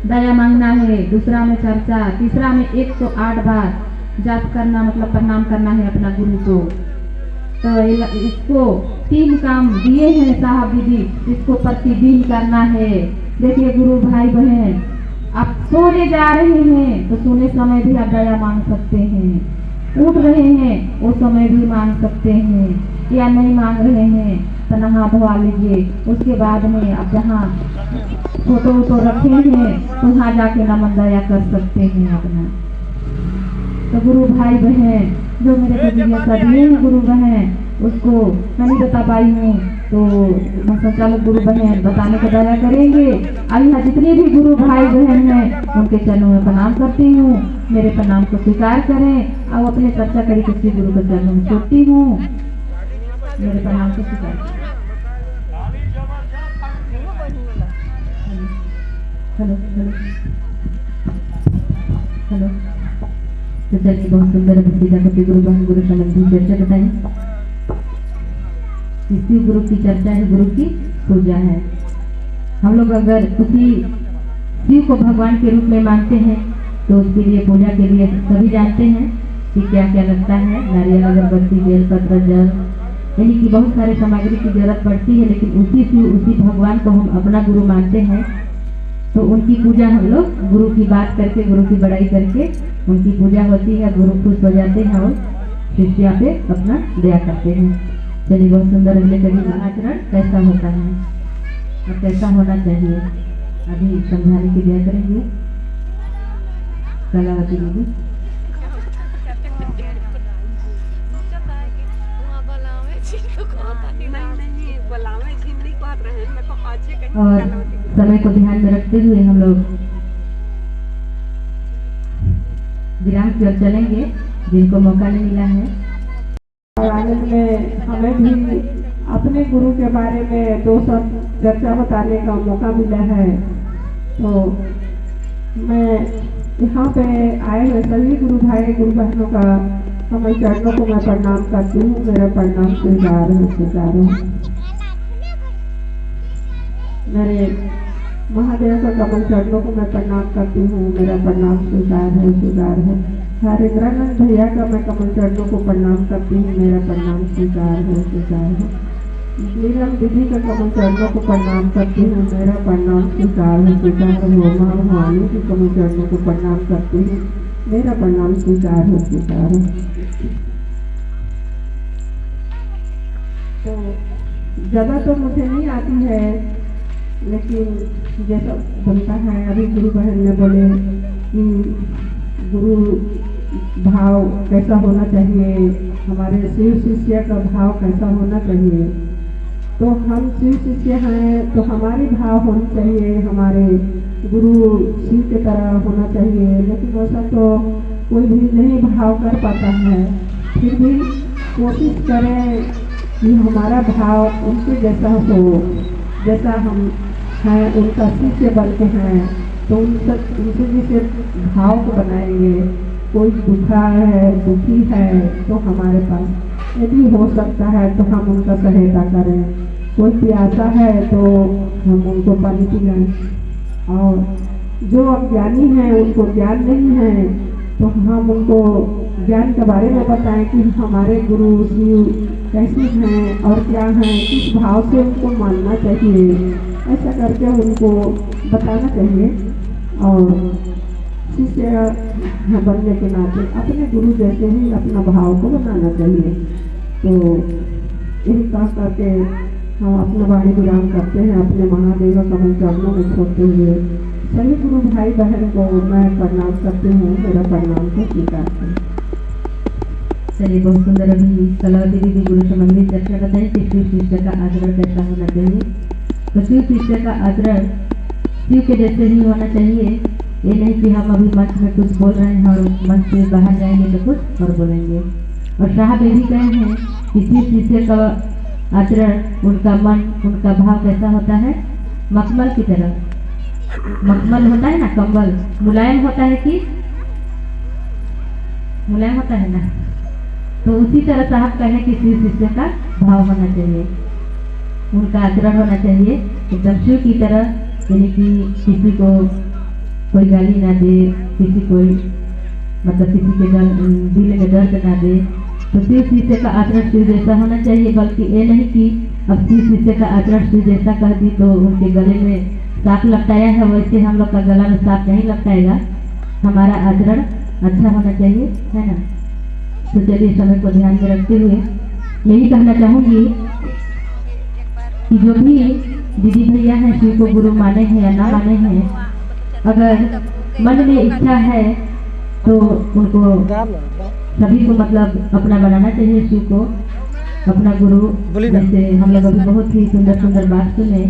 दया मांगना है, दूसरा में चर्चा, तीसरा में 108 बार जाप करना मतलब प्रणाम करना है अपना गुरु को। तो इसको 3 काम दिए हैं साहब दीदी, इसको प्रतिदिन करना है। देखिए गुरु भाई बहन, आप सोने जा रहे हैं तो सोने समय भी आप दया मांग सकते हैं, उठ रहे हैं वो समय भी मांग सकते हैं, या नहीं मांग रहे हैं तो नहा धोवा लीजिए। उसके बाद में आप जहाँ फोटो वोटो रखे हैं तो वहाँ जाके नमन दया कर सकते हैं अपना। तो गुरु भाई बहन जो मेरे को जिज्ञासा दिए हैं गुरु बहन, उसको मैं नहीं बता पाई हूँ तो संचालक गुरु बहन बताने का दया करेंगे। अब यहाँ जितने भी गुरु भाई बहन हैं उनके चरणों में प्रणाम करती हूँ, मेरे प्रणाम को स्वीकार करें। अब अपने चर्चा करी किसी गुरु के चरणों में छोड़ती हूँ, मेरे प्रणाम को स्वीकार करें। Hello hello hello. तो चलिए बहुत सुंदर भक्तिदा करते गुरु बहन गुरु संबंधी चर्चा बताएं। इसी गुरु की चर्चा है, गुरु की पूजा है। हम लोग अगर किसी शिव को भगवान के रूप में मानते हैं तो उसके लिए पूजा के लिए सभी जानते हैं कि क्या क्या लगता है। नारियल, अगरबत्ती, बेलपत्र, जल, यानी कि बहुत सारे सामग्री की जरूरत पड़ती है। लेकिन उसी शिव उसी भगवान को हम अपना गुरु मानते हैं तो उनकी पूजा हम लोग गुरु की बात करके, गुरु की बड़ाई करके उनकी पूजा होती है। गुरु खुश हो जाते हैं और शिष्या पे अपना दया करते हैं। चलिए बहुत सुंदर अगले कभी आचरण कैसा होता है और कैसा होना चाहिए अभी समझाने की दया करेंगे कलावती दीदी। और समय को ध्यान में रखते हुए हम लोग विराम की ओर चलेंगे जिनको मौका नहीं मिला है। और आनंद में हमें भी अपने गुरु के बारे में 2 शब्द चर्चा बताने का मौका मिला है। तो मैं यहाँ पे आए हुए सभी गुरु भाई गुरु बहनों का समय चरणों को मैं प्रणाम करती हूँ। मेरा प्रणाम स्वीकार है। मेरे महादेव का कमल चरणों को मैं प्रणाम करती हूँ। मेरा प्रणाम स्वीकार है। हरेंद्रानंद भैया का मैं कमल चरणों को प्रणाम करती हूँ। मेरा प्रणाम स्वीकार है। नीलम दीदी का कमल चरणों को प्रणाम करती हूँ। मेरा प्रणाम स्वीकार है। माँ भवानी की कमल चरणों को प्रणाम करती हूँ। मेरा प्रणाम स्वीकार है। तो ज़्यादा तो मुझे नहीं आती है, लेकिन जैसा बनता है अभी गुरु बहन ने बोले कि गुरु भाव कैसा होना चाहिए, हमारे शिव शिष्य का भाव कैसा होना चाहिए। तो हम शिव शिष्य हैं तो हमारी भाव होनी चाहिए, हमारे गुरु शिव की तरह होना चाहिए। लेकिन वैसा तो कोई भी नहीं भाव कर पाता है। फिर भी कोशिश करें कि हमारा भाव उनके जैसा हो, जैसा हम हैं उनका शिष्य बनते हैं तो उनसे जैसे भाव को बनाएंगे। कोई दुखा है, दुखी है तो हमारे पास यदि हो सकता है तो हम उनका सहायता करें। कोई प्यासा है तो हम उनको पानी पिलाएं। और जो अज्ञानी हैं उनको ज्ञान नहीं है तो हम उनको ज्ञान के बारे में बताएं कि हमारे गुरु शिव कैसे हैं और क्या हैं, किस भाव से उनको मानना चाहिए। ऐसा करके उनको बताना चाहिए। और शिष्य बनने के नाते अपने गुरु जैसे ही अपना भाव को बनाना चाहिए। तो यही कह करके हम अपना वाणी विराम करते हैं अपने महादेव कमल चरणों में छोड़ते हुए सभी गुरु भाई बहन को मैं प्रणाम करती हूँ। मेरा प्रणाम को स्वीकार करें। चलिए बहुत सुंदर अभी कलावती दीदी गुरु संबंधी चर्चा बताएं कि शिव शिष्य का आचरण कैसा होना चाहिए। तो शिव शिष्य का आचरण शिव के जैसे ही होना चाहिए। ये नहीं कि हम अभी मंच में कुछ बोल रहे हैं और मंच से बाहर जाएंगे तो कुछ और बोलेंगे। और साहब ये भी कहे हैं कि शिव शिष्य का आचरण, उनका मन, उनका भाव कैसा होता है, मखमल की तरह। मखमल होता है ना, कंबल मुलायम होता है कि मुलायम होता है ना, तो उसी तरह साहब कहे कि शिव शिष्य का भाव होना चाहिए, उनका आचरण होना चाहिए एकदम शिव की तरह। यानी कि किसी को कोई गाली ना दे, किसी को मतलब किसी के दिल में दर्द ना दे। तो शिव शीशे का आचरण शिव जैसा होना चाहिए, बल्कि ये नहीं कि अब शिव शीशे का आचरण शिव जैसा कह दी तो उनके गले में साफ लपटाया है, वैसे हम लोग का गला में साफ नहीं लपटाएगा। हमारा आचरण अच्छा होना चाहिए, है ना। तो चलिए समय को ध्यान में रखते हुए यही कहना चाहूँगी कि जो भी दीदी भैया हैं शिव को गुरु माने हैं या ना माने हैं, अगर मन में इच्छा है तो उनको सभी को मतलब अपना बनाना चाहिए, शिव को अपना गुरु। जैसे हम लोग अभी बहुत ही सुंदर सुंदर बात सुने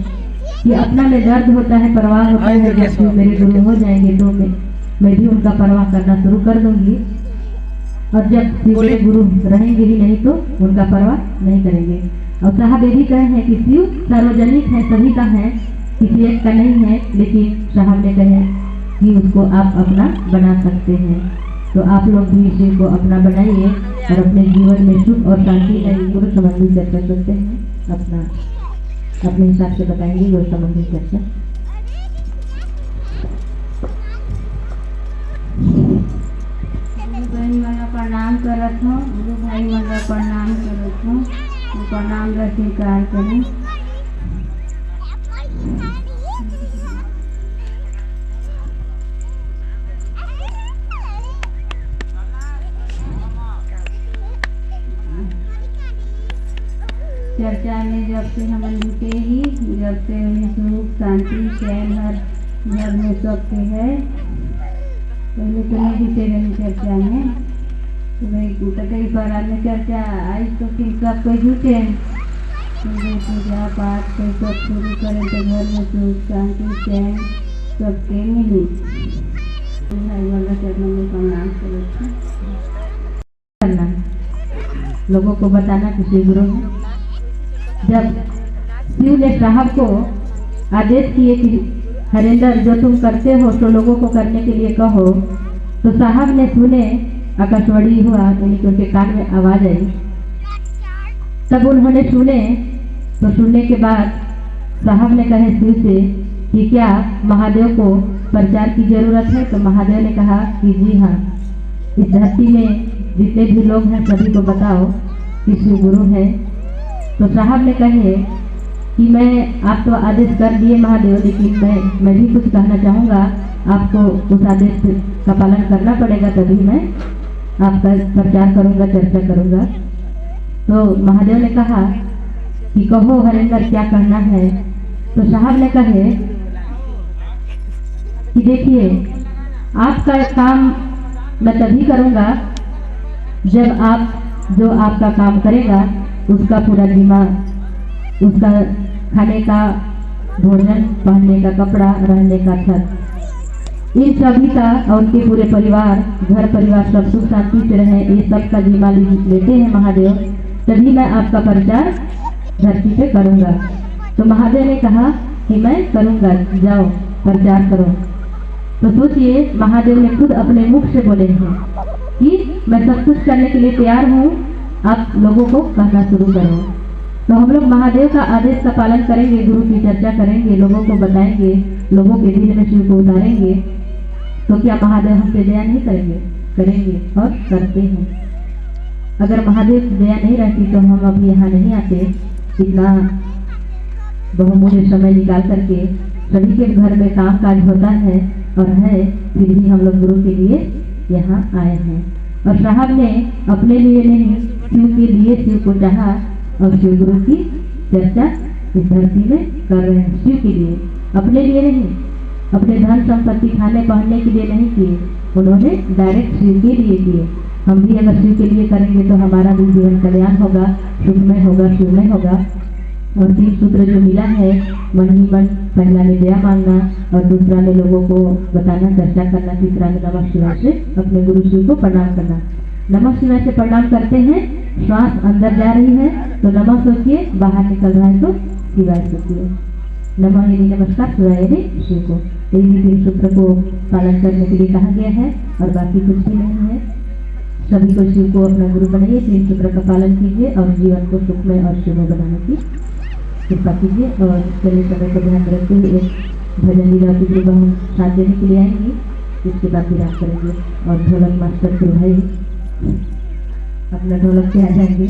कि अपना में दर्द होता है, परवाह होता है, जब शिव मेरे गुरु हो जाएंगे तो मैं भी उनका परवाह करना शुरू कर दूंगी, और जब शिव मेरे गुरु रहेंगे ही नहीं तो उनका परवाह नहीं करेंगे। और साहब ये भी कहे हैं कि शिव सार्वजनिक है, सभी का है, किसी एक का नहीं है, लेकिन साहब ने कहे कि उसको आप अपना बना सकते हैं। तो आप लोग भी शिव को अपना बनाइए और अपने जीवन में सुख और शांति लाइए। गुरु संबंधी चर्चा करते हैं, अपने हिसाब से बताएंगे गुरु संबंधी चर्चा। बहन मन प्रणाम करत हूँ, गुरु भाई मन प्रणाम करत हूँ, प्रणाम का स्वीकार करें। चर्चा में जब से हम जुटे ही, जब से सुख शांति चैन हर घर में सबके है। पहले तो नहीं जुटे रहे चर्चा में, तो भाई कई बार में चर्चा आई तो फिर सब कोई जुटे, पूजा पाठ कोई सब शुरू करें तो घर में सुख शांति चैन सबके मिली। भाई वाला चरणों में प्रणाम करना, लोगों को बताना कि शिव गुरु है। जब शिव ने साहब को आदेश किए कि हरेंद्र जो तुम करते हो तो लोगों को करने के लिए कहो, तो साहब ने सुने, आकाशवाणी हुआ, यानी कि उनके कान में आवाज आई। तब उन्होंने सुने, तो सुनने के बाद साहब ने कहे शिव से कि क्या महादेव को प्रचार की जरूरत है? तो महादेव ने कहा कि जी हाँ, इस धरती में जितने भी लोग हैं सभी को बताओ कि शिव गुरु है। तो साहब ने कहे कि मैं आप तो आदेश कर दिए महादेव, लेकिन मैं भी कुछ कहना चाहूँगा, आपको उस आदेश का पालन करना पड़ेगा, तभी मैं आपका प्रचार करूँगा, चर्चा करूँगा। तो महादेव ने कहा कि कहो हरेंद्र क्या करना है? तो साहब ने कहे कि देखिए, आपका काम मैं तभी करूँगा जब आप जो आपका काम करेगा उसका पूरा जिम्मा, उसका खाने का भोजन, पहनने का कपड़ा, रहने का छत, इन सभी का और उनके पूरे परिवार, घर परिवार सब सुख शांति से रहे, ये सब का जिम्मा लेते हैं महादेव, तभी मैं आपका प्रचार धरती पे करूँगा। तो महादेव ने कहा कि मैं करूँगा, जाओ प्रचार करो। तो सोचिए, महादेव ने खुद अपने मुख से बोले हैं कि मैं सब कुछ करने के लिए तैयार हूँ, आप लोगों को कहना शुरू करो। तो हम लोग महादेव का आदेश का पालन करेंगे, गुरु की चर्चा करेंगे, लोगों को बताएंगे, लोगों के दिल में शिव को उतारेंगे, तो क्या महादेव हमसे दया नहीं करेंगे? करेंगे और करते हैं। अगर महादेव की दया नहीं रहती तो हम अभी यहाँ नहीं आते, इतना बहुमूल्य समय निकाल करके सभी के घर में काम काज होता है और है, फिर भी हम लोग गुरु के लिए यहाँ आए हैं। और साहब ने अपने लिए नहीं, शिव के लिए शिव को चाहा और शिव गुरु की चर्चा इस धरती में कर रहे हैं। शिव के लिए, अपने लिए नहीं, अपने धन संपत्ति खाने पहनने के लिए नहीं किए, उन्होंने डायरेक्ट शिव के लिए किए। हम भी अगर शिव के लिए करेंगे तो हमारा भी जीवन कल्याण होगा, सुखमय होगा, शिवमय होगा। और 3 सूत्र जो मिला है, मन ही मन, पहला में दया मांगना और दूसरा में लोगों को बताना, चर्चा करना, तीसरा में नमः शिवाय से अपने गुरु शिव को प्रणाम करना। नमः शिवाय से प्रणाम करते हैं, श्वास अंदर जा रही है तो नमः सोचिए, बाहर निकल रहा है तो शिवाय सोचिए। नमः यदि नमस्कार, शिवाय यदि शिव को। यही 3 सूत्र को पालन करने के लिए कहा गया है और बाकी कुछ भी नहीं है। सभी को शिव को अपना गुरु बनाइए, 3 सूत्र का पालन कीजिए और जीवन को सुखमय और शिवमय बनाने की कृपा कीजिए। और चलिए समय को ध्यान रखते हुए एक भजन लीला की कृपा हम साथ देने के लिए आएंगी। इसके बाद विराम करेंगे और ढोलक मास्टर के भाई अपना ढोलक पे आ जाएंगे।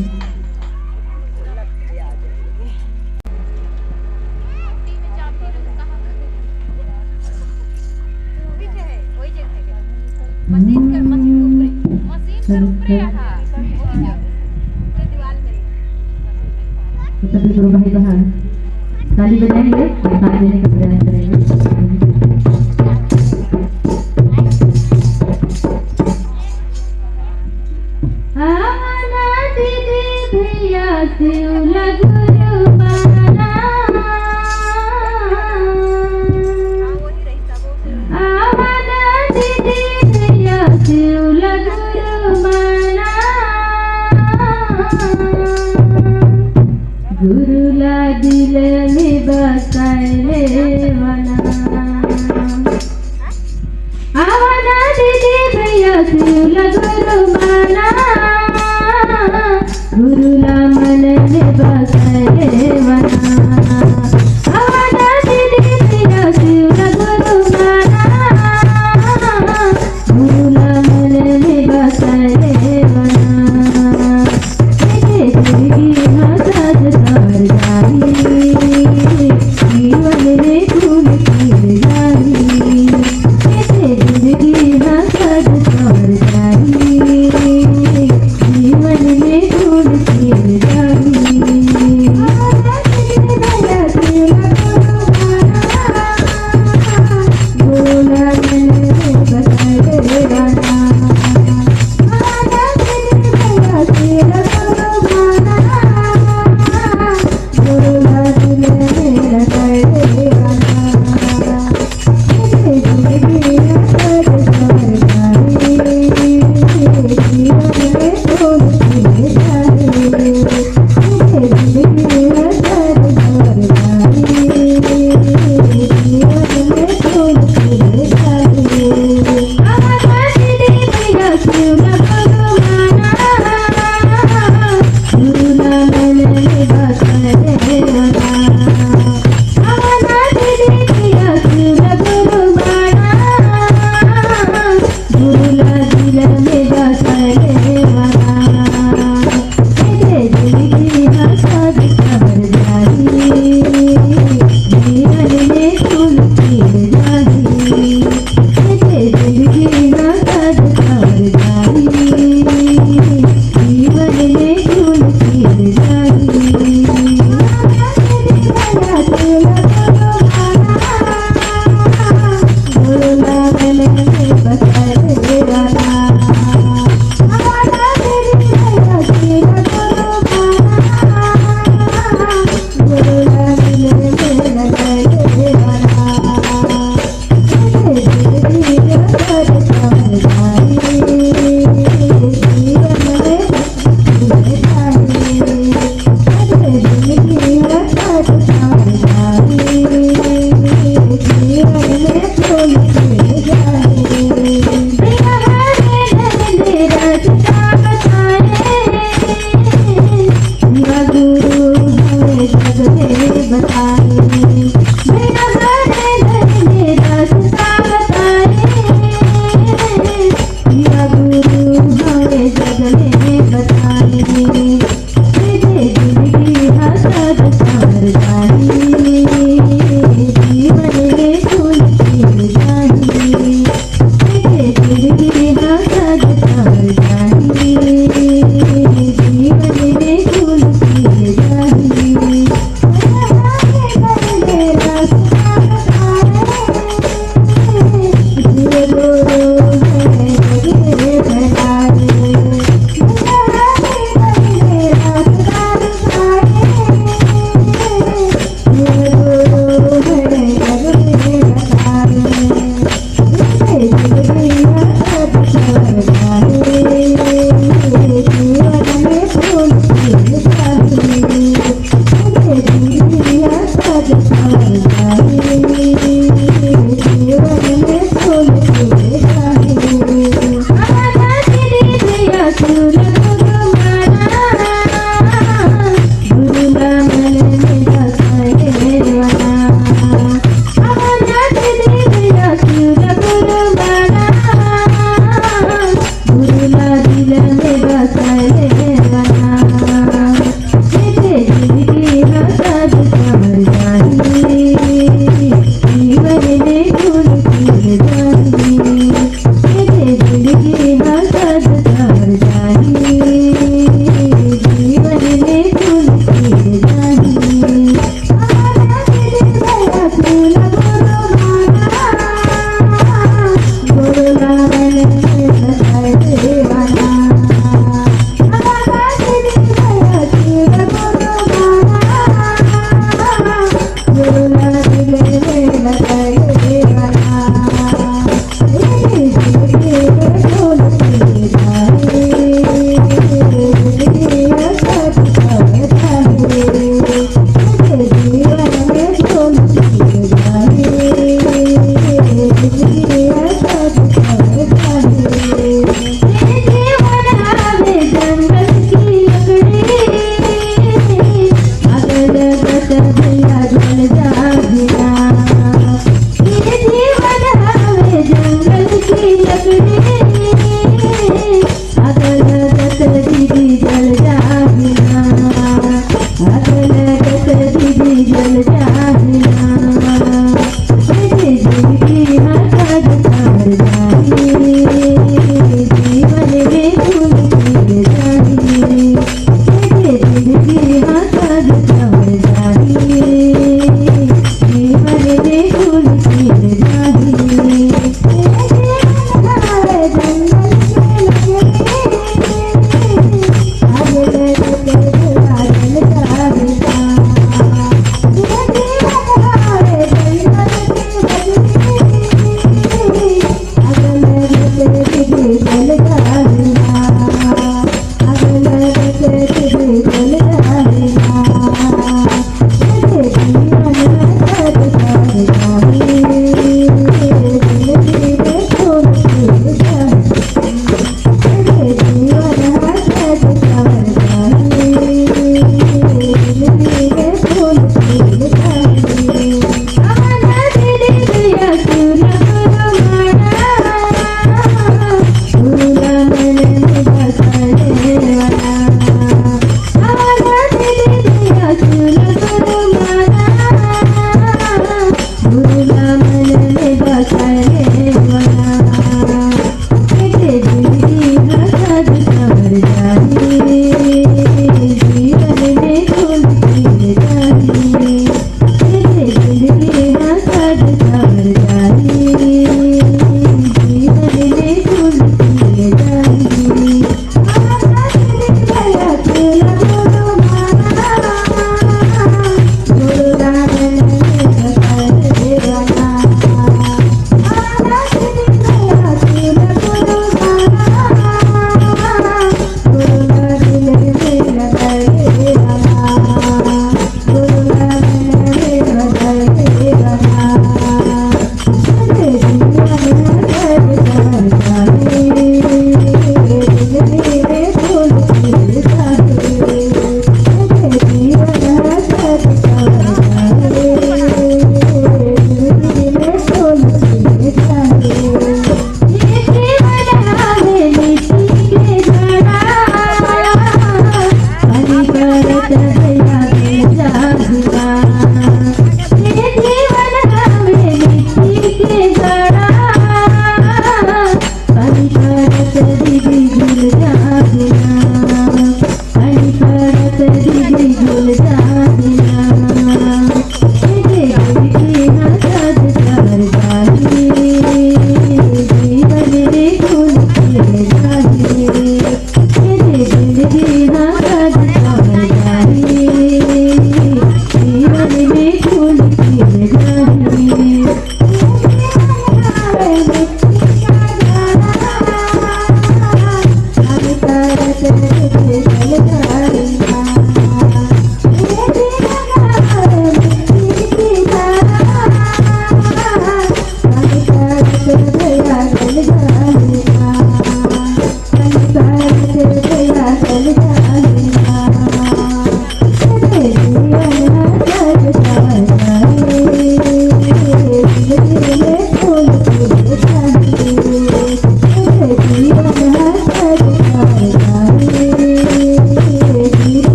सभी गुरु भाई बहन ताली बजाएंगे और साथ देने का प्रयास करेंगे। आवाना दीदी भैया शिवला गुरु माना, आवाना दीदी भैया शिवला गुरु माना, गुरुला दिल में बसाए वना, आवाना दीदी भैया शिवला गुरु माना, गुरुला मन में बसाए वना, आवाना दीदी भैया शिवला गुरु माना, गुरुला मन में बसाए वना, जीवन में फूल खिल जाई, जिंदगी हंसद सवर जाई, जीवन में फूल खिल जाई। बोला मैंने बताए गाना, जीवन में फूल खिल जाई,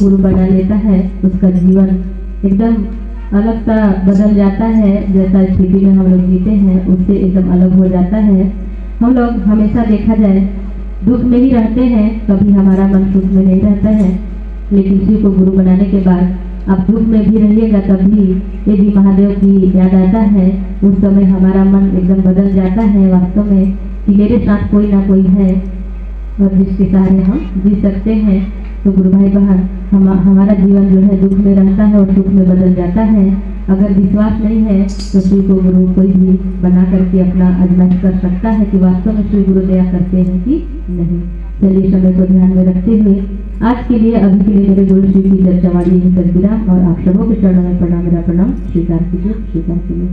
गुरु बना लेता है उसका जीवन एकदम अलग सा बदल जाता है। जैसा स्थिति में हम लोग जीते हैं उससे एकदम अलग हो जाता है। हम लोग हमेशा देखा जाए दुख में ही रहते हैं, कभी हमारा मन सुख में नहीं रहता है। लेकिन शिव को गुरु बनाने के बाद आप दुख में भी रहिएगा तभी यदि महादेव की याद आता है, उस समय हमारा मन एकदम बदल जाता है वास्तव में कि मेरे साथ कोई ना कोई है और जिसके सहारे हम जी सकते हैं। तो गुरु भाई बहन हमारा जीवन जो है दुख में रहता है और सुख में बदल जाता है। अगर विश्वास नहीं है तो शिव को गुरु कोई भी बना करके अपना आजमाइश कर सकता है कि वास्तव में शिव गुरु दया करते हैं कि नहीं। चलिए समय को ध्यान में रखते हुए आज के लिए अभी के लिए मेरे गुरु शिव की चर्चा वाली यही कर विराम और आप सबों के चरणों में प्रणाम, मेरा प्रणाम स्वीकार कीजिए, स्वीकार कीजिए।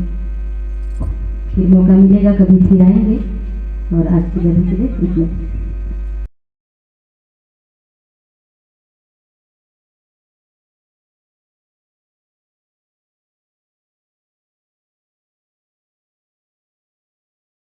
फिर मौका मिलेगा कभी फिर आएंगे और आज के लिए इतना।